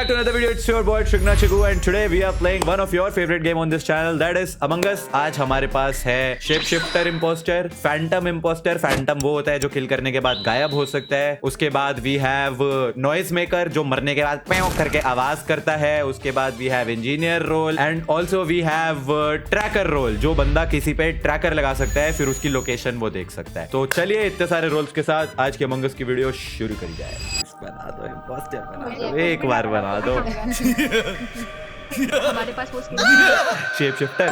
back to another video. It's your boy Trigna Chigu and today we are playing one of your favorite game on this channel, that is Among Us. आज हमारे पास है shape shifter imposter, phantom imposter. Phantom वो होता है जो किल करने के बाद गायब हो सकता है। उसके बाद वी हैव नॉइज मेकर जो मरने के बाद प्याओ करके आवाज करता है। उसके बाद we have engineer role and also we have tracker role जो बंदा किसी पे ट्रैकर लगा सकता है, फिर उसकी लोकेशन वो देख सकता है। तो चलिए इतने सारे रोल्स के साथ आज के अमंग अस की वीडियो शुरू करी जाए। बना दो इम्पोस्टर, बना दो, एक बार बना दो। हमारे पास वो शेप शिफ्टर,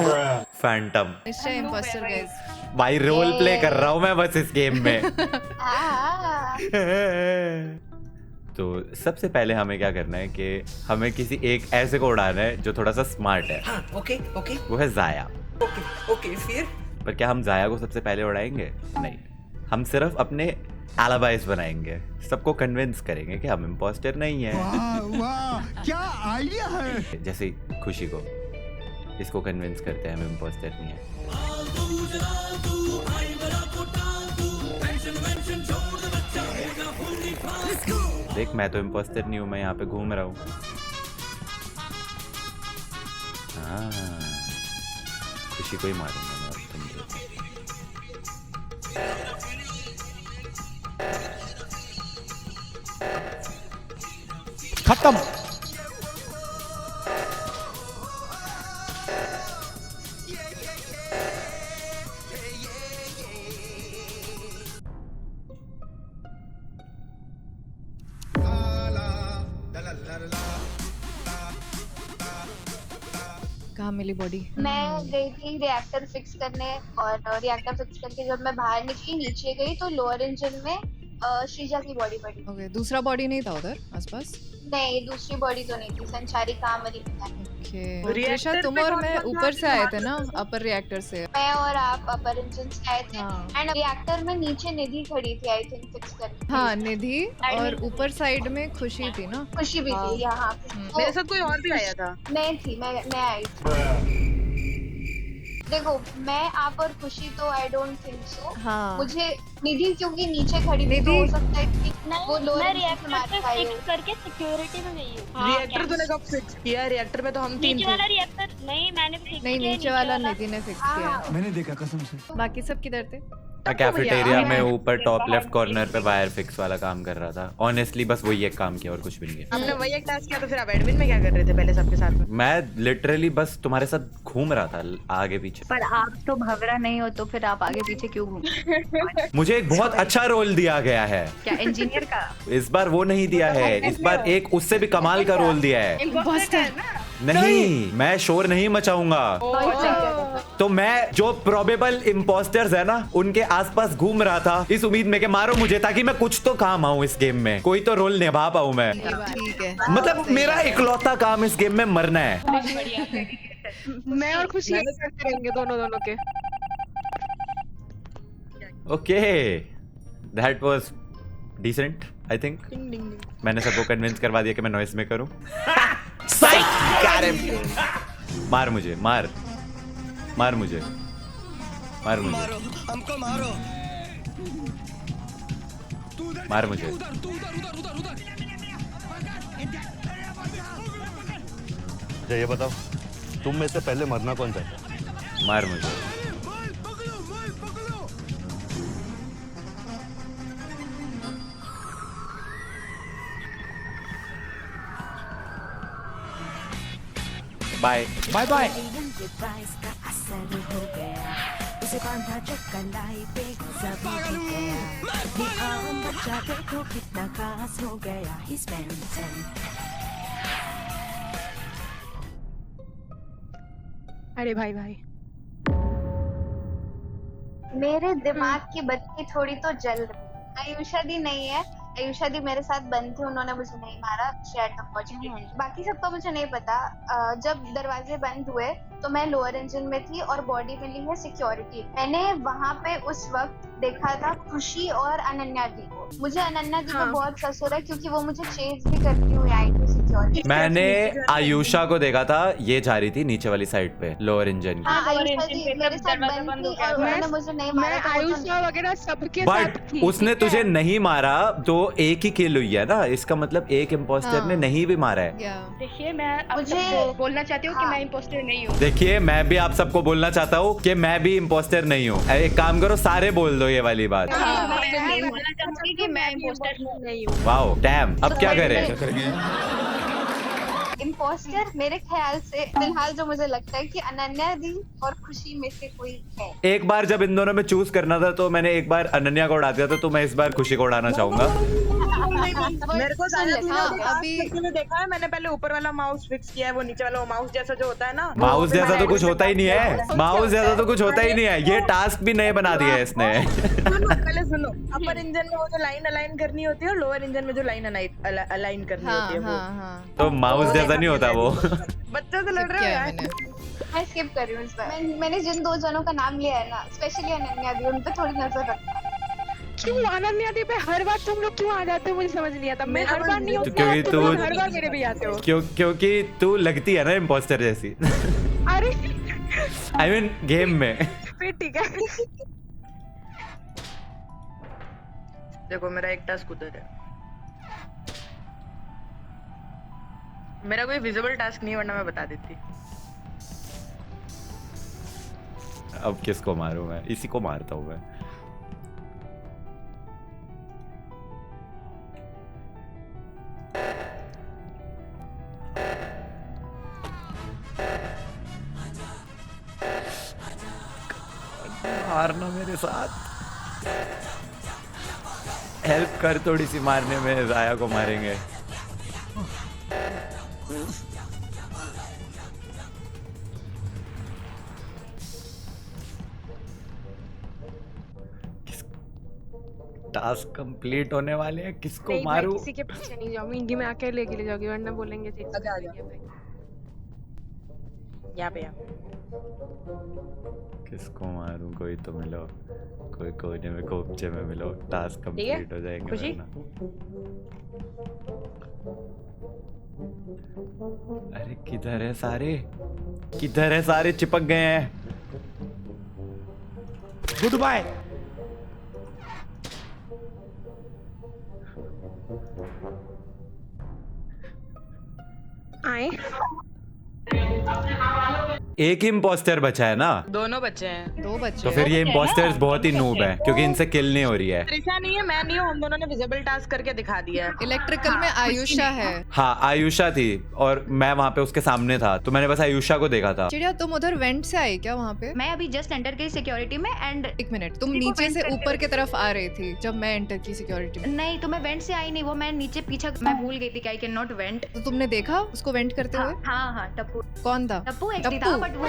फैंटम, निश्चय इम्पोस्टर गाइस। भाई रोल प्ले कर रहा हूँ मैं बस इस गेम में। तो सबसे पहले हमें क्या करना है कि हमें किसी एक ऐसे को उड़ाना है जो थोड़ा सा स्मार्ट है। हाँ, ओके ओके वो है जाया। ओके ओके फिर पर क्या हम जाया को सबसे पहले उड़ाएंगे? नहीं, हम सिर्फ अपने एलाबाइज बनाएंगे, सबको कन्विंस करेंगे कि हम इम्पोस्टर नहीं है। वाह वाह क्या आइडिया है। जैसे खुशी को, इसको कन्विंस करते हैं हम इम्पोस्टर नहीं है। देख मैं तो इम्पोस्टर नहीं हूँ, मैं यहाँ पे घूम रहा हूँ। हाँ, खुशी को ही मारूंगा मैं। खत्म। कहाँ मिली बॉडी? मैं गई थी रिएक्टर फिक्स करने और रिएक्टर फिक्स करके जब मैं बाहर निकली नीचे गई तो लोअर इंजन में श्रीजा की बॉडी पड़ी। ओके, दूसरा बॉडी नहीं था उधर आसपास? नहीं, दूसरी बॉडी तो नहीं थी। संचारी कहाँ मरी पता नहीं। ओके, त्रिशा तुम और मैं ऊपर से आए थे ना, अपर रिएक्टर से। मैं और आप अपर इंजन से आए थे हाँ। एंड रिएक्टर में नीचे निधि खड़ी थी आई थिंक फिक्स करने। हाँ, निधि और ऊपर साइड में खुशी थी ना। खुशी भी थी यहाँ। मेरे साथ कोई और भी आया था। नहीं थी, मैं आई थी। देखो मैं आप और खुशी तो आई डोंट थिंक सो। हाँ। मुझे निधि क्योंकि नीचे खड़ी थी तो हो सकता है कि वो लोअर रिएक्टर फिक्स करके सिक्योरिटी में गई हूँ। रिएक्टर तूने कब फिक्स किया? रिएक्टर में तो हम तीन नीचे थे। वाला रिएक्टर नहीं मैंने फिक्स नहीं, किया। नीचे वाला निधि ने फिक्स किया। मैंने देखा कसम से। बाकी सब किधर थे? कैफेटेरिया में ऊपर टॉप लेफ्ट कॉर्नर पे वायर फिक्स वाला काम कर रहा था। ऑनेस्टली बस वही एक काम किया और कुछ भी नहीं किया। हमने वही एक टास्क किया, तो फिर आप एडमिन में क्या कर रहे थे पहले सबके साथ में? मैं लिटरली बस तुम्हारे साथ घूम रहा था आगे पीछे। पर आप तो भवरा नहीं हो तो फिर आप आगे पीछे क्यों घूम? मुझे एक बहुत अच्छा रोल दिया गया है। क्या इंजीनियर का? इस बार वो नहीं दिया है, इस बार एक उससे भी कमाल का रोल दिया है। नहीं, मैं शोर नहीं मचाऊंगा। तो मैं जो प्रोबेबल इम्पोस्टर्स है ना उनके आसपास घूम रहा था इस उम्मीद में कि मारो मुझे ताकि मैं कुछ तो काम आऊं इस गेम में, कोई तो रोल निभा पाऊं मैं। ठीक है। मतलब मेरा इकलौता काम इस गेम में मरना है। मैं और खुशी करते रहेंगे दोनों के। Okay, that was decent I think. मैंने सबको कन्विंस करवा दिया कि मैं नॉइस में करूं। मार मुझे, मार मुझे, मार मुझे, हमको मारो। मार मुझे। अच्छा ये बताओ, तुम में से पहले मरना कौन चाहता है? मार मुझे। Bye bye bye. अरे भाई मेरे दिमाग की बत्ती थोड़ी तो जल रही। आयुषा दी नहीं है, आयुषा दी मेरे साथ बंद थे, उन्होंने मुझे नहीं मारा शायद अनफॉर्चुनेटली। बाकी सबका मुझे नहीं पता। जब दरवाजे बंद हुए तो मैं लोअर इंजन में थी और बॉडी मिली है सिक्योरिटी। मैंने वहाँ पे उस वक्त देखा था खुशी और अनन्या दी को। मुझे अनन्या दी पे बहुत ससुर है क्योंकि वो मुझे चेज भी करती हुई आई थी सिक्योरिटी। मैंने आयुषा को देखा था, ये जा रही थी नीचे वाली साइड पे लोअर इंजन की। हाँ, आयुषा इंजन जी पे मेरे तब साथ दरवाजा बंद बंद थी हो गया और था। उन्होंने मुझे नहीं मारा मैं तो वो तो आयुषा वगैरह सबके बट साथ थी, उसने ठीक है? तुझे नहीं मारा तो एक ही किल हुई है ना, इसका मतलब एक इम्पोस्टर हाँ। ने नहीं भी मारा है। या देखिए मैं अब मुझे- सबको बोलना चाहती हूँ कि हाँ। मैं इम्पोस्टर नहीं हूँ। देखिए मैं भी आप सबको बोलना चाहता हूँ कि मैं भी इम्पोस्टर नहीं हूँ। एक काम करो, सारे बोल दो ये वाली बात। हाँ, मैं मैं बोलना चाहूंगी कि मैं इम्पोस्टर नहीं हूँ। वाओ डैम, अब क्या करें? इम्पोस्टर मेरे ख्याल से फिलहाल जो मुझे लगता है कि अनन्या दी और खुशी में से कोई है। एक बार जब इन दोनों में चूज करना था तो मैंने एक बार अनन्या को उड़ा दिया था, तो मैं इस बार खुशी को उड़ाना चाहूंगा। मेरे को सुन ले, हाँ, अभी देखा है, मैंने पहले ऊपर वाला माउस फिक्स किया है, वो नीचे वाला माउस जैसा जो होता है ना, माउस जैसा तो कुछ होता ही नहीं है, माउस जैसा तो कुछ होता ही नहीं है। ये टास्क भी नए बना दिया है इसने। पहले सुनो, अपर इंजन में वो जो लाइन अलाइन करनी होती है और लोअर इंजन में जो लाइन अलाइन करनी हाँ होती है वो। हाँ हाँ तो माउस जैसा नहीं होता वो। बच्चों से लड़ skip रहे हो किया है यार। मैंने। मैं स्किप कर रही हूँ इस बार। मैंने जिन दो जनों का नाम लिया है ना, स्पेशली अनन्या दी, उन पे थोड़ी नजर रखना। क्यों अनन्या दी पे हर बार तुम लोग क्यों आ जाते हो, मुझे समझ नहीं आता। मैं हर बार नहीं होती, क्योंकि तुम लोग तू- हर बार मेरे भी आते हो। क्योंकि तू लगती है ना इम्पोस्टर जैसी। अरे आई मीन गेम में। फिर ठीक है। देखो मेरा एक टास्क उधर है, मेरा कोई विजिबल टास्क नहीं है, वरना मैं बता देती। अब किसको मारूं मैं? इसी को मारता हूँ मैं। मारना मेरे साथ, हेल्प कर थोड़ी सी मारने में। राया को मारेंगे। टास्क कंप्लीट होने वाले हैं, किसको नहीं, मैं मारूं? किसी के पीछे नहीं जाऊंगी, इंडी में आके लेके जाओगी, वरना बोलेंगे जी। आजा, आजा। यहाँ पे किसको मारूं? कोई तो मिलो, कोई कोने में कोपचे में मिलो, टास्क कंप्लीट हो जाएंगे खुशी? वरना। अरे किधर है सारे? किधर है सारे? चिपक गए हैं। Goodbye. आए एक ही इम्पोस्टर बचा है ना, दोनों बच्चे हैं। दो बच्चे तो फिर ये इम्पोस्टर्स बहुत ही नूब है क्योंकि इनसे किल नहीं हो रही है। त्रिशा नहीं है, मैं नहीं हूँ, हम दोनों ने विजिबल टास्क करके दिखा दिया है। इलेक्ट्रिकल में आयुषा है। हाँ आयुषा थी और मैं वहाँ पे उसके सामने था, तो मैंने बस आयुषा को देखा था। चिड़िया तुम उधर वेंट से आई क्या वहाँ पे? मैं अभी जस्ट एंटर की सिक्योरिटी में एंड एक मिनट, तुम देखो, नीचे vent से करके ऊपर की तरफ आ रही थी जब मैं एंटर की सिक्योरिटी में। नहीं तो मैं वेंट से आई नहीं, वो मैं नीचे पीछे मैं भूल गई थी कि आई कैन नॉट वेंट। तो तुमने देखा उसको वेंट करते हुए? हाँ टप्पू कौन था? टप्पू एक्चुअली टप्पू? था, बट वो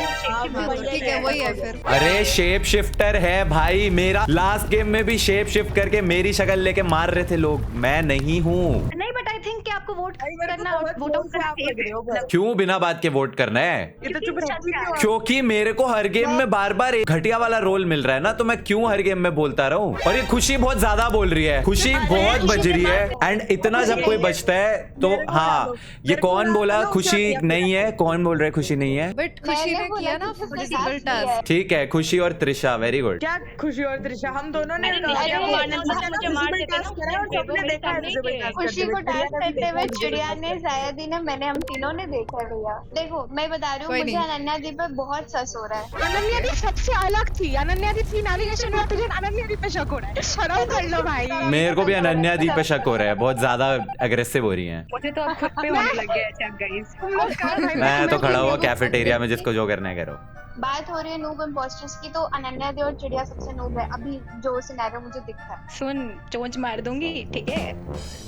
ठीक है वही है फिर। अरे शेप शिफ्टर है भाई मेरा। लास्ट गेम में भी शेप शिफ्ट करके मेरी शक्ल लेके मार रहे थे लोग, मैं नहीं हूँ। नहीं बट आई थिंक कि आपको वोट करना, वोट आउट करना। क्यों बिना बात के वोट करना है? ये तो चुप रहो। क्योंकि मेरे को हर गेम में बार बार एक घटिया वाला रोल मिल रहा है ना, तो मैं क्यों हर गेम में बोलता रहूं? और ये खुशी बहुत ज्यादा बोल रही है, खुशी बहुत बज रही है। एंड इतना जब कोई बचता है तो हाँ, ये कौन बोला खुशी नहीं है? कौन बोल रहा है खुशी नहीं है? बट खुशी ने किया ना फिजिकल टास्क। ठीक है, खुशी और त्रिशा, वेरी गुड। क्या खुशी और त्रिशा, हम दोनों ने अरे visible वो मारने task वाला मुझे मार देते ना, करा है और सबने देखा है visible task खुशी को करते हुए। टास्क करते हुए चिड़िया ने, जायदी ने, मैंने, हम तीनों ने देखा है भैया। देखो मैं बता रही हूँ, कोई मुझे नहीं। अनन्या दी पे बहुत सस हो रहा है। अनन्या दी सबसे अलग थी, अनन्या दी थी नेविगेशन में, तुझे अनन्या दी पे शक हो रहा है। शर्म कर लो भाई। मेरे को भी अनन्या दी पे शक हो रहा है, बहुत ज्यादा अग्रेसिव हो रही हैं। मुझे तो अब खुद पे होने लग गया है चेक गाइस। तुम लोग कर भाई। मैं तो खड़ा हुआ कैफेटेरिया में, जिसको जो करना है करो। बात हो रही है नूब इम्पोस्टर्स की, तो अनन्या दी और चिड़िया सबसे नूब है अभी जो सिनेरियो मुझे दिखता है। सुन चोंच मार दूंगी, ठीक है?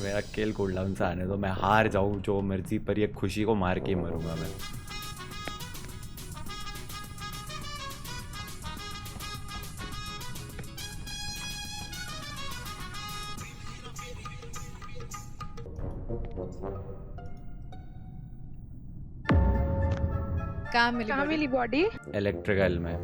मेरा किल कूलडाउन से आने दो, मैं हार जाऊं जो मर्जी, पर ये खुशी को मार के ही मरूंगा मैं। कहाँ मिली कहाँ body? मिली बॉडी? इलेक्ट्रिकल में।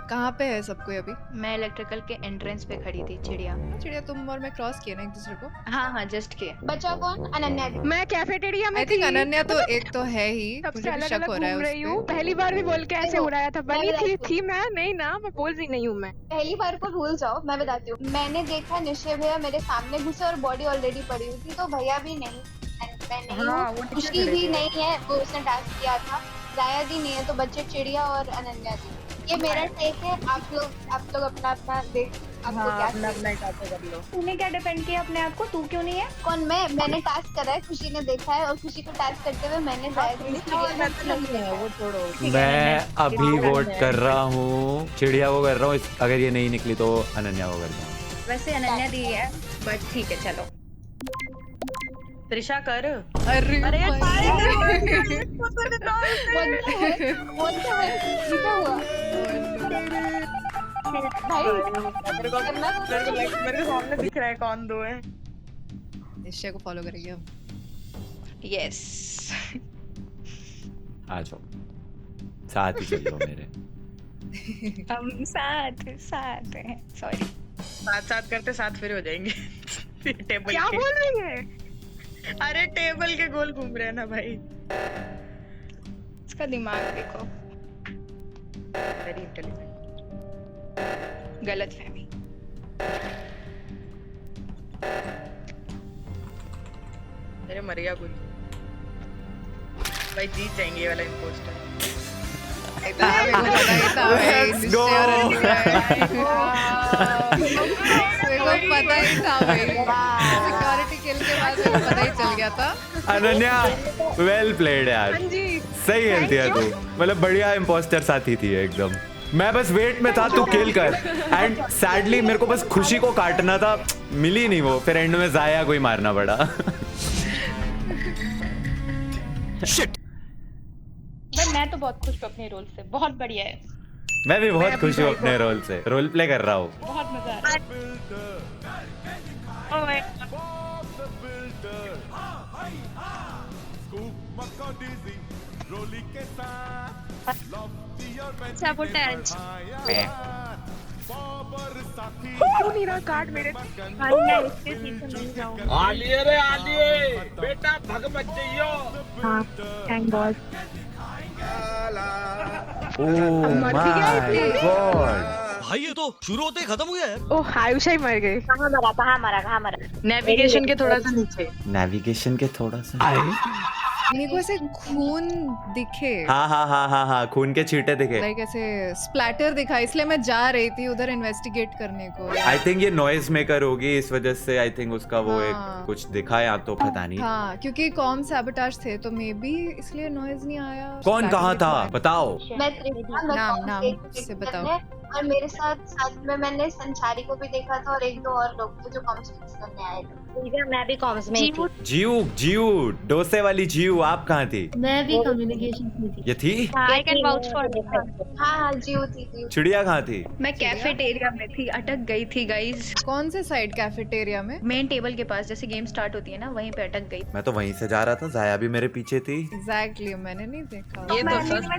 कहाँ पे है सब कोई अभी? मैं इलेक्ट्रिकल के एंट्रेंस पे खड़ी थी चिड़िया। चिड़िया तुम और मैं क्रॉस किए ना एक दूसरे को। हाँ हाँ जस्ट किए। बचा कौन? अनन्या दी। मैं कैफेटेरिया में आई थिंक थी। अनन्या तो एक तो है ही, सबसे मुझे भी अलग शक अलग हो रहा है घूम उस रही पे। हूँ। पहली बार भी बोल के ऐसे देखो, उड़ाया था। मैं बनी बताती थी मैं नहीं ना, मैं बोल रही नहीं हूँ मैं। पहली बार को भूल जाओ, मैं बताती हूँ। मैंने देखा निश्चय भैया मेरे सामने घुसे और बॉडी ऑलरेडी पड़ी हुई थी, तो भैया भी नहीं, मैं नहीं हाँ, हूँ, वो खुशी नीचे भी खड़े थे। नहीं है, वो उसने टास्क किया था। जाया दी नहीं है, तो बच्चे चिड़िया और अनन्या दी। ये मेरा टेक है, आप लोग अपना अपना देख, आपको हाँ, क्या अपना चाहिए। अपना हिसाब से कर लो। तूने क्या डिपेंड किया अपने आप को? तू क्यों नहीं है? कौन? मैंने टास्क करा है, खुशी ने देखा है, और खुशी को टास्क करते हुए मैंने जाया दी ने चिड़िया मैं को तो नहीं है, वो छोड़ो। मैं अभी अनन्या वोट है। कर रहा हूँ, चिड़िया को कर रहा हूँ। अगर ये नहीं निकली तो अनन्या को करता हूँ। वैसे अनन्या दी है, बट ठीक है चलो। त्रिशा कर। अरे अरे यार, भाई। वो क्या है? ये क्या हुआ? भाई मेरे को सामने दिख रहा है कौन दो है। निश्चय को फॉलो करेंगे हम। यस। आ जाओ, साथ ही चल लो मेरे। हम साथ साथ हैं। सॉरी। साथ साथ करते साथ फिर हो जाएंगे। टेबल क्या के। बोल रही है? अरे टेबल के गोल घूम रहे हैं ना भाई। इसका दिमाग देखो। Very intelligent. गलत फहमी। मेरे मर गया कुछ। भाई जीत जाएंगे ये वाला इम्पोस्टर। Let's go! मेरे को पता ही था भाई, सिक्योरिटी किल के बाद मेरे को पता ही चल गया था। अनन्या वेल प्लेड यार, हाँ जी। सही खेलती है तू, मतलब बढ़िया इम्पोस्टर साथी थी एकदम। मैं बस वेट में था तू किल कर, एंड सैडली मेरे को बस खुशी को काटना था, मिली नहीं वो, फिर एंड में जाया कोई मारना पड़ा। शिट। मैं तो बहुत खुश हूँ अपने रोल से, बहुत बढ़िया है, मैं भी बहुत खुश हूँ अपने रोल से, रोल प्ले कर रहा हूँ। बहुत मजा आ रहा है। Oh my God. Sabotage. क्यों नहीं रहा कार्ड मेरे? भाई मैं इसके पीछे नहीं जाऊँ। आलिए रे आलिए, बेटा भग मत जाइयो। हाँ, थैंक गॉड। ओह मर भी गया माय इसलिए? गॉड, भाई ये तो शुरू होते ही खत्म हो गया यार। ओह आयुषा ही मर गई। कहाँ मरा? नेविगेशन के थोड़ा सा नीचे। नेविगेशन के थोड़ा सा। मेरे को ऐसे खून दिखे, हाँ हाँ हाँ हाँ हाँ, खून के छींटे दिखे। लाइक ऐसे स्प्लैटर दिखा, इसलिए मैं जा रही थी उधर इन्वेस्टिगेट करने को। आई थिंक ये नॉइज मेकर होगी, इस वजह से आई थिंक उसका वो एक हाँ। कुछ दिखा, या तो पता नहीं। हाँ, क्योंकि कॉम सैबोटाज थे तो मे बी इसलिए नॉइज नहीं आया। कौन Splatter कहाँ था दिखा। बताओ। मैं त्रिशा, मैं नाम- कॉम नाम देख- से देख बताओ। करने, और मेरे साथ में मैंने संचारी को भी देखा था और एक दो और लोग थे जो कॉम्स फिक्स करने आए थे। मैं भी कॉम्स में थी। जीव डोसे वाली जीव, आप कहाँ थी? मैं भी कम्युनिकेशन में थी। ये थी? आई कैन वाउच फॉर हाँ जीव थी। चिड़िया कहाँ थी? मैं कैफेटेरिया में थी, अटक गई थी गाइस। कौन से साइड कैफेटेरिया में? मेन टेबल के पास जैसे गेम स्टार्ट होती है ना, वहीं पे अटक गई। मैं तो वहीं से जा रहा था, जाया भी मेरे पीछे थी। एग्जैक्टली, मैंने नहीं देखा। ये तो मैं फर्स्ट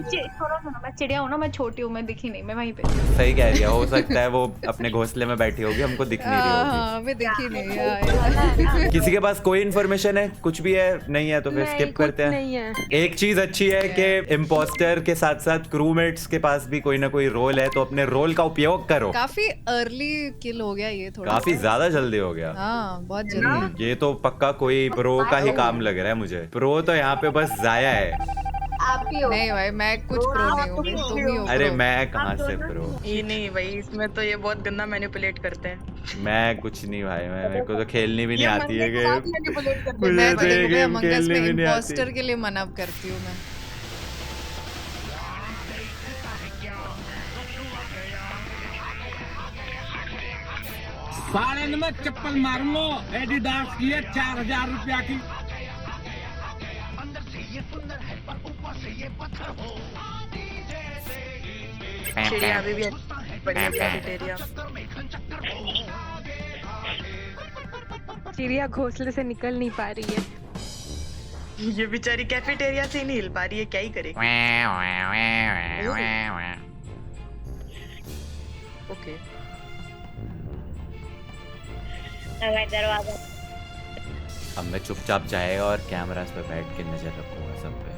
मैं चिड़िया हूँ ना, मैं छोटी हूँ, मैं दिखी नहीं, मैं वहीं पे। सही कह रही है, हो सकता है वो अपने घोंसले में बैठी होगी, हमको दिख नहीं रही होगी। हाँ, मैं देखी नहीं यार। किसी के पास कोई इन्फॉर्मेशन है? कुछ भी है? नहीं है तो फिर स्किप करते हैं। नहीं है। एक चीज अच्छी है कि इम्पोस्टर के साथ साथ क्रूमेट्स के पास भी कोई ना कोई रोल है, तो अपने रोल का उपयोग करो। काफी अर्ली किल हो गया ये, थोड़ा काफी ज्यादा जल्दी हो गया। हाँ, बहुत जल्दी। ये तो पक्का कोई प्रो का ही काम लग रहा है मुझे। प्रो तो यहाँ पे बस जाया है। आप भी हो। नहीं भाई, मैं कुछ प्रो नहीं हूँ, तुम ही हो अरे pro। मैं कहाँ से प्रो? ये नहीं भाई, इसमें तो ये बहुत गंदा मैनिपुलेट करते हैं। मैं कुछ नहीं भाई, मेरे को तो खेलनी भी नहीं आती है ये साथ गेम। मैनिपुलेट करते मुझे मैं तो तो ये देखो गेम Among Us खेलनी में भी नहीं आती। इम्पोस्टर के लिए मना करती हूँ मैं। साढ़े में चप्पल मार लो, एडिडास की है 4000 रुपया की। चिड़िया अभी भी बढ़िया कैफेटेरिया। चिड़िया घोंसले से निकल नहीं पा रही है। ये बेचारी कैफेटेरिया से ही नहीं हिल पा रही है, क्या ही करेगी। ओके दरवाजा अब मैं चुपचाप जाएगा और कैमरास पे बैठ के नजर रखूंगा सब पे।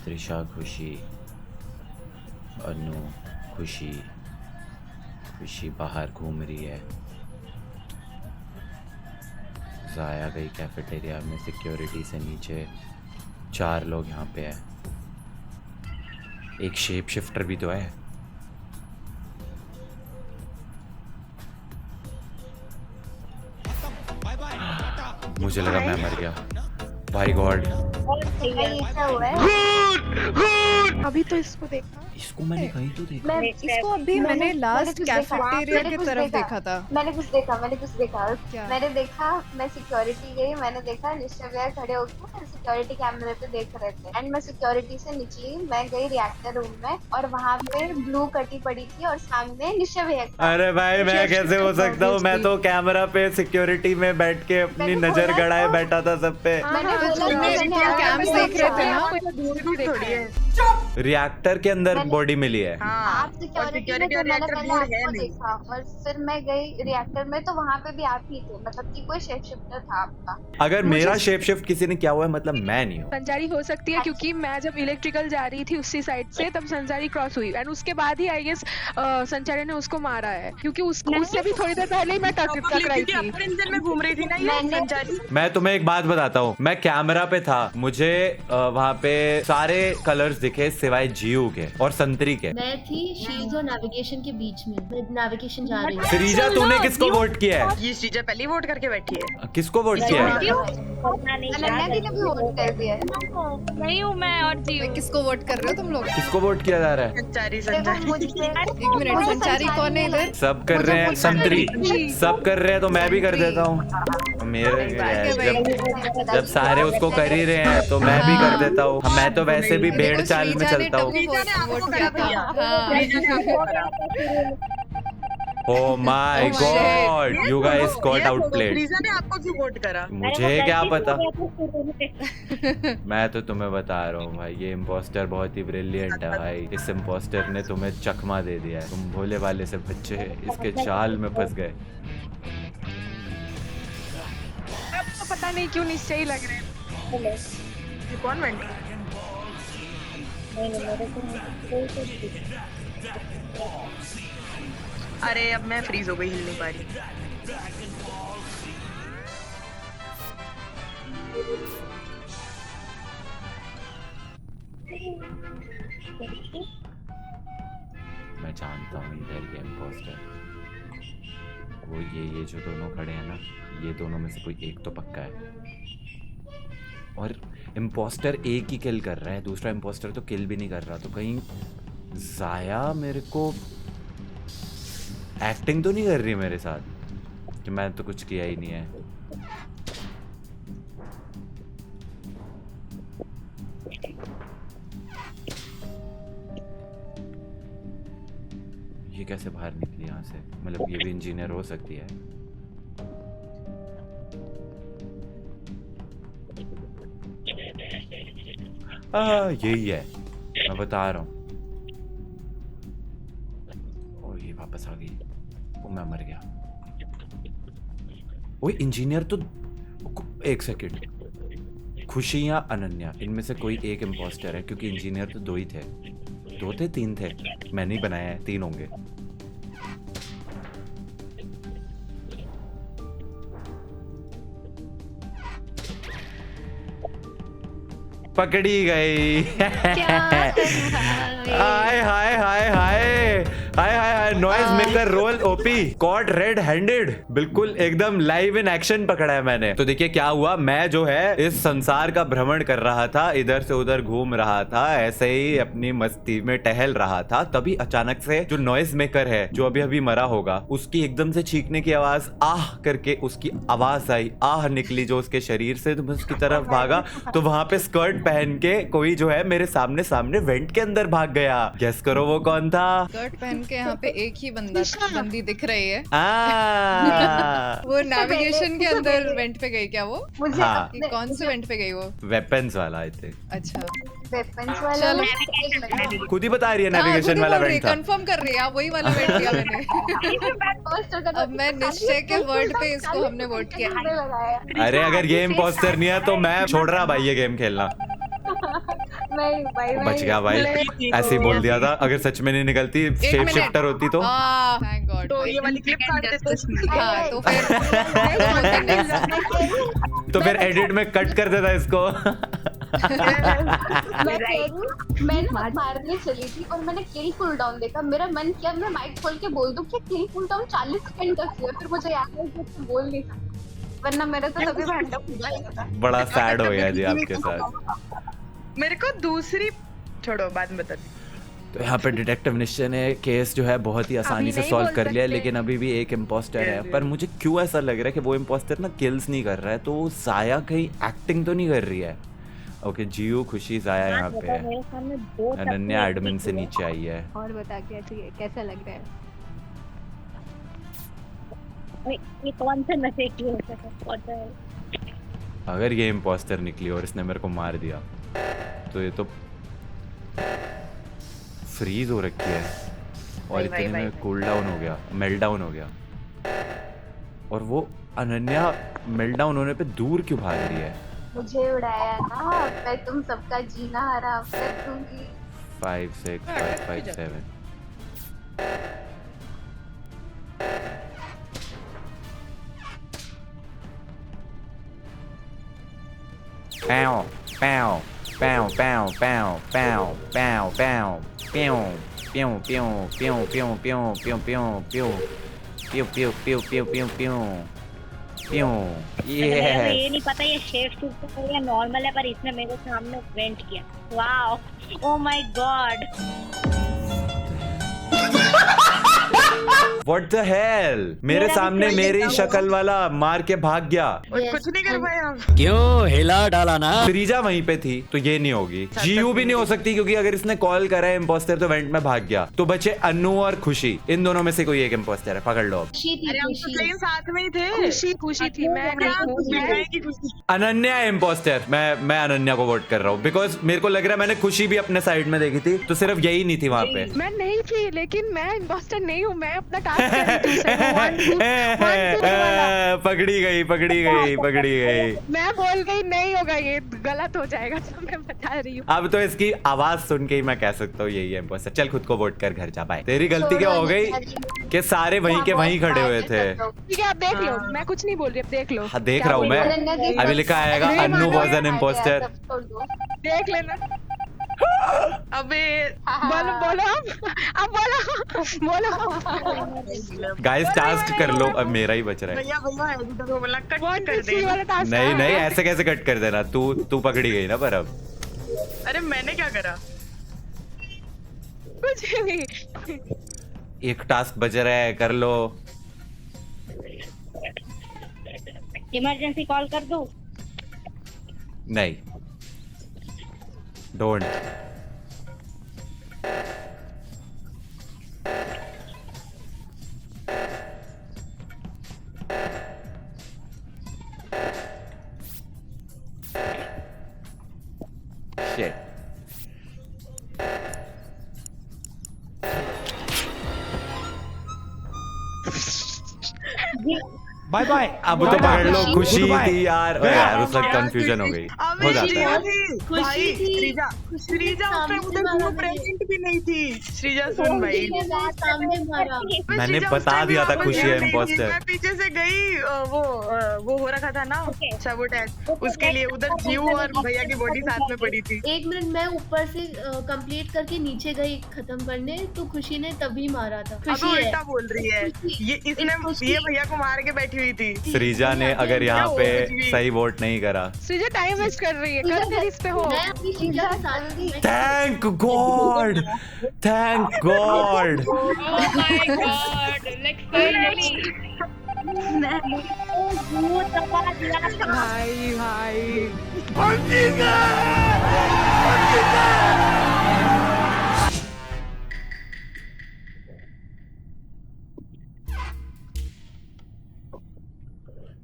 त्रिशा खुशी, अनु खुशी, खुशी बाहर घूम रही है, जाया गई कैफेटेरिया में सिक्योरिटी से नीचे, 4 लोग यहाँ पे है, एक शेप शिफ्टर भी तो है। मुझे लगा मैं मर गया, भाई गॉड। अभी तो इसको देखा, इसको मैंने कहीं तो देखा। इसको अभी मैंने लास्ट कैफेटेरिया की तरफ देखा था। मैंने कुछ देखा क्या? मैंने देखा, मैं सिक्योरिटी गई, मैंने देखा निश्चय भैया खड़े होकर सिक्योरिटी कैमरे पे देख रहे थे एंड मैं सिक्योरिटी से निकली, मैं गई रिएक्टर रूम में और वहाँ पे ब्लू कटी पड़ी थी और सामने निश्चय भैया था। अरे भाई मैं कैसे हो सकता हूँ, मैं तो कैमरा पे सिक्योरिटी में बैठ के अपनी नजर गड़ाए बैठा था सब पे। मैंने कैम्स देख रहे थे ना, रिएक्टर के अंदर बॉडी मिली है। आप सिक्योरिटी में, मैंने पहले आपको देखा और फिर मैं गई रिएक्टर में तो वहाँ पे भी आप ही थे, मतलब कि कोई शेप शिफ्टर था आपका। अगर मेरा शेप शिफ्ट किसी ने किया हुआ है मतलब मैं नहीं हूँ। संचारी हो सकती है क्योंकि मैं जब इलेक्ट्रिकल जा रही थी उसी साइड से तब संचारी क्रॉस हुई एंड उसके बाद ही आई गेस संचारी ने उसको मारा है क्योंकि उससे भी थोड़ी देर पहले ही मैं टकराई थी। अपर इंजन में घूम रही थी ना ये संचारी। मैं तुम्हें एक बात बताता हूँ, मैं कैमरा पे था, मुझे वहाँ पे सारे कलर्स दिखे सिवाय जीयू के और संतरी के। मैं थी शील्ड्स और नेविगेशन के बीच में, मैं नेविगेशन जा रही हूँ। श्रीजा तूने किसको वोट किया है? ये श्रीजा पहले ही वोट करके बैठी है। किसको वोट किया है? अनन्या दी ने भी वोट कर दिया है। नहीं हूँ मैं और जी किसको वोट कर रहे हो तुम लोग? किसको वोट किया जा रहा है? संचारी देखो संचारी मुझे एक मिनट, संचारी कौन है इधर? सब कर रहे हैं, संतरी सब कर रहे हैं तो मैं भी कर देता हूँ। मेरे जब सारे उसको कर ही रहे हैं तो मैं भी कर देता हूँ। मैं तो वैसे भी भेड़ चाल में चलता हूँ। वोट किया था। Oh my God, you guys got outplayed. Sreeja ने आपको क्यों वोट करा? मुझे क्या पता, मैं तो तुम्हें बता रहा हूँ भाई, ये इम्पोस्टर बहुत ही ब्रिलियंट है भाई। इस इम्पोस्टर ने तुम्हें चकमा दे दिया है, तुम भोले वाले से बच्चे इसके चाल में फंस गए। तो पता नहीं क्यों निश्चय ही लग रहे हैं। ये कौन वेंट? अरे अब मैं फ्रीज हो गई, हिल नहीं पा रही। मैं जानता हूँ इधर ये इम्पोस्टर, वो ये जो दोनों खड़े हैं ना, ये दोनों में से कोई एक तो पक्का है। और इम्पोस्टर एक ही किल कर रहा है, दूसरा इम्पोस्टर तो किल भी नहीं कर रहा। तो कहीं जाया मेरे को एक्टिंग तो नहीं कर रही मेरे साथ कि मैं तो कुछ किया ही नहीं है। ये कैसे बाहर निकली यहाँ से? मतलब ये भी इंजीनियर हो सकती है। यही है, मैं बता रहा हूँ। ओ ये वापस आ गई, ओ मैं मर गया। ओए इंजीनियर तो, एक सेकंड, खुशी या अनन्या इनमें से कोई एक इम्पोस्टर है क्योंकि इंजीनियर तो 2 ही थे, 2 थे 3 थे, मैंने ही बनाया है, 3 होंगे। पकड़ी गई। हाय हाय हाय हाय हाय हाय, noise maker role OP, caught red handed, बिल्कुल एकदम लाइव इन एक्शन पकड़ा है मैंने। तो देखिए क्या हुआ, मैं जो है इस संसार का भ्रमण कर रहा था, इधर से उधर घूम रहा था, ऐसे ही अपनी मस्ती में टहल रहा था, तभी अचानक से जो नॉइज मेकर है, जो अभी अभी मरा होगा, उसकी एकदम से चीखने की आवाज, आह करके उसकी आवाज आई, आह निकली जो उसके शरीर से। तो मैं उसकी तरफ भागा तो वहां पे स्कर्ट पहन के कोई जो है मेरे सामने सामने वेंट के अंदर भाग गया। गेस करो वो कौन था? स्कर्ट पहन के यहाँ पे एक ही बंदी दिख रही है। वो नेविगेशन के अंदर वेंट पे गई क्या वो? मुझे हाँ। कौन से वेंट पे गई वो? वेपन्स वाला आई थिंक। अच्छा वेपन्स वाला चलो। एक मिनट खुद ही बता रही है नेविगेशन वाला वेंट था। कंफर्म कर रही है, आप वही वाला वेट किया मैंने। अब मैं निश्चय के वर्ड पे इसको हमने वोट किया। लगाया अरे अगर ये इम्पोस्टर नहीं है तो मैं छोड़ रहा भाई ये गेम खेलना। नहीं भाई बच गया भाई, ऐसे ही बोल दिया था। अगर सच में नहीं निकलती शेप मिनट। शिफ्टर होती तो थैंक गॉड। तो ये वाली क्लिप काट देते हैं। हाँ तो फिर तो फिर एडिट में कट कर देता इसको। मैं ना मारने चली थी और मैंने किल कूल डाउन देखा। मेरा मन किया मैं माइक खोल के बोल दूं कि किल कूल डाउन 40 सेकंड का किया, फिर मुझे याद आया कि बोल नहीं सकती, वरना मेरा तो तभी घंटा पूरा ही होता। बड़ा सैड हो गया जी आपके साथ। मेरे को दूसरी छोड़ो, बाद में बता दी। तो यहाँ पे डिटेक्टिव निश्चय ने केस जो है बहुत ही आसानी से सॉल्व कर लिया, लेकिन अभी भी एक इम्पोस्टर है। पर मुझे क्यों ऐसा लग रहा है कि वो इम्पोस्टर ना किल्स नहीं कर रहा है, तो जाया कहीं एक्टिंग तो नहीं कर रही है। ओके जियो खुशी जाया यहाँ पे है, अनन्या एडमिन से नीचे आई है। और बता कैसा लग रहा है? ये कौन सा नशे की है? अगर ये इम्पोस्टर निकली और इसने मेरे को मार दिया तो ये तो फ्रीज हो रखी है और इतने में कूल डाउन हो गया, मेल्ट डाउन हो गया। और वो अनन्या मेल्ट डाउन होने पे दूर क्यों भाग रही है? मुझे उड़ाया ना, मैं तुम सबका जीना हराम कर दूंगी। 5 6 5 5 7 Pow, pow, pow, pow, pow, pow, pow, pow, pew, pew, pew, pew, pew, pew, pew, pew, pew, pew, pew, pew, pew, pew, pew, pew, yes. ये नहीं पता ये शेप सूट है या नॉर्मल है, पर इसने मेरे सामने वेंट किया। Wow, oh my God. What the hell? मेरे सामने मेरी शक्ल वाला मार के भाग गया। और कुछ नहीं कर पाया। क्यों हिला डाला ना? श्रीजा वहीं पे थी तो ये नहीं होगी। जीयू भी नहीं हो सकती क्योंकि अगर इसने कॉल करा है इम्पोस्टर तो वेंट में भाग गया। तो बचे अन्नू और खुशी, इन दोनों में से कोई एक इम्पोस्टर है, पकड़ लो। अरे हम तो सही साथ में ही थे। खुशी थी, मैं नहीं हूँ। अनन्या अनन्या इम्पोस्टर, मैं अनन्या को वोट कर रहा हूँ बिकॉज मेरे को लग रहा है मैंने खुशी भी अपने साइड में देखी थी, तो सिर्फ यही नहीं थी वहाँ पे। मैं नहीं थी, लेकिन मैं इम्पोस्टर नहीं हूँ। मैं अपना टास्क कर रही थी उसे, वो 1 2 वाला। पकड़ी गई पकड़ी गई पकड़ी गई। मैं बोल गई नहीं होगा, ये गलत हो जाएगा, तो मैं बता रही हूँ। अब तो इसकी आवाज सुन के ही मैं कह सकता हूँ यही है इम्पोस्टर। चल खुद को वोट कर, घर जा। बाय। तेरी गलती क्या हो गई कि सारे वहीं के वहीं खड़े हुए थे। ठीक है, आप देख लो, मैं कुछ नहीं बोल रही, अब देख लो। हाँ देख रहा हूँ मैं, अभी लिखा आएगा अन्नू वाज एन इम्पोस्टर। देख लेना। अबे बोलो बोलो, अब बोलो। गाइस टास्क कर लो, अब मेरा ही बच रहा है। भैया भैया एडिटर को बोला कट 1 कर 2 3 दे। वाला टास्क। नहीं नहीं ऐसे कैसे कट कर देना, तू पकड़ी गई ना। पर अब अरे मैंने क्या करा? कुछ नहीं। एक टास्क बच रहा है, कर लो। इमरजेंसी कॉल कर दूं? नहीं डोंट। शिट। Bye bye. अब तो पकड़ लो, खुशी थी यार। ओए यार उस वक्त कंफ्यूजन हो गई, हो जाता है। भाई श्रीजा उस उधर वो प्रेजेंट भी नहीं थी। श्रीजा सुन भाई, मैंने बता दिया था खुशी है इम्पोस्टर। मैं पीछे से गई, वो हो रखा था ना सबोटेज, उसके लिए उधर जीव और भैया की बॉडी साथ में पड़ी थी। 1 मिनट मैं ऊपर से कंप्लीट करके नीचे गई खत्म करने, तो खुशी ने तभी मारा था। अब उल्टा बोल रही है ये भैया को मार के बैठी हुई थी। श्रीजा ने अगर यहाँ पे सही वोट नहीं करा। श्रीजा टाइम वेस्ट कर रही है, कर दे इस पे हो। मैं अपनी श्रीजा के साथ थी। Thank God, thank God. भाई भाई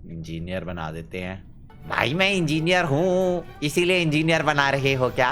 इंजीनियर बना देते हैं। भाई मैं इंजीनियर हूँ, इसीलिए इंजीनियर बना रहे हो क्या?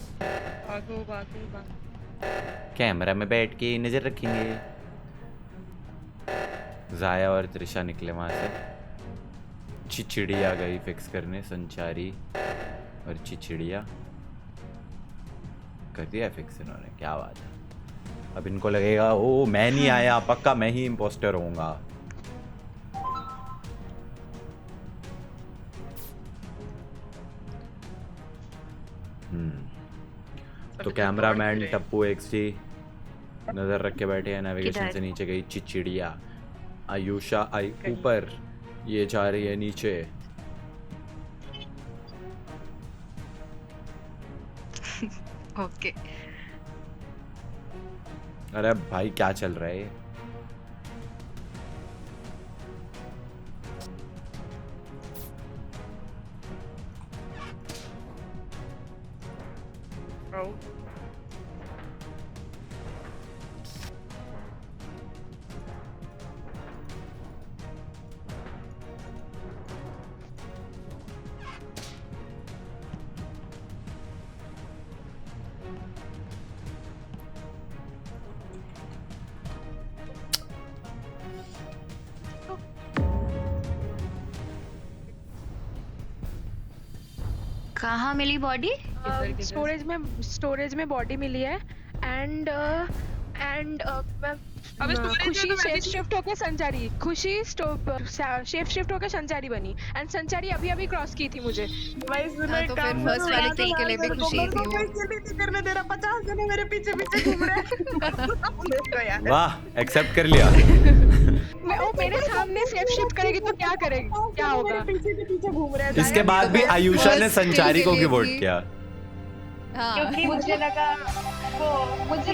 भागो भागो भागो। कैमरा में बैठ के नजर रखेंगे। जाया और त्रिशा निकले वहां से। चिचिड़िया गई फिक्स करने, संचारी और चिचिड़िया कर दिया फिक्स इन्होंने, क्या बात है। अब इनको लगेगा ओ मैं नहीं आया, पक्का मैं ही इम्पोस्टर होऊंगा। तो कैमरामैन टप्पू एक्सटी नजर रख के बैठे हैं। नेविगेशन से नीचे गई चिचिड़िया। आयुषा आई ऊपर, ये जा रही है नीचे। ओके। अरे भाई क्या चल रहा है? कहाँ मिली बॉडी? स्टोरेज में बॉडी मिली है एंड खुशी शेप शिफ्ट होके संचारी, खुशी शेप शिफ्ट होके संचारी बनी एंड संचारी अभी क्रॉस की थी मुझे। भाई सुनो, तो फिर फर्स्ट वाले किल के लिए भी खुशी थी वो। करने दे रहा, 50 जने मेरे पीछे पीछे घूम रहे हैं। वाह, एक्सेप्ट कर लिया। वो मेरे सामने शेप शिफ्ट करेगी तो क्या करेगी, क्या होगा? पीछे के पीछे घूम रहे हैं। इसके बाद भी आयुषा ने संचारी को क्यों वोट किया? क्योंकि मुझे लगा वो मुझे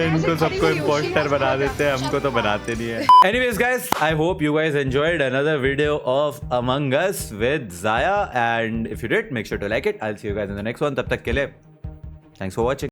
इनको सबको इम्पोस्टर बना देते हैं, हमको तो बनाते नहीं है। Anyways guys, I hope you guys enjoyed another video of Among Us with Zaya, and if you did, make sure to like it. I'll see you guys in the next one. तब तक के लिए thanks for watching.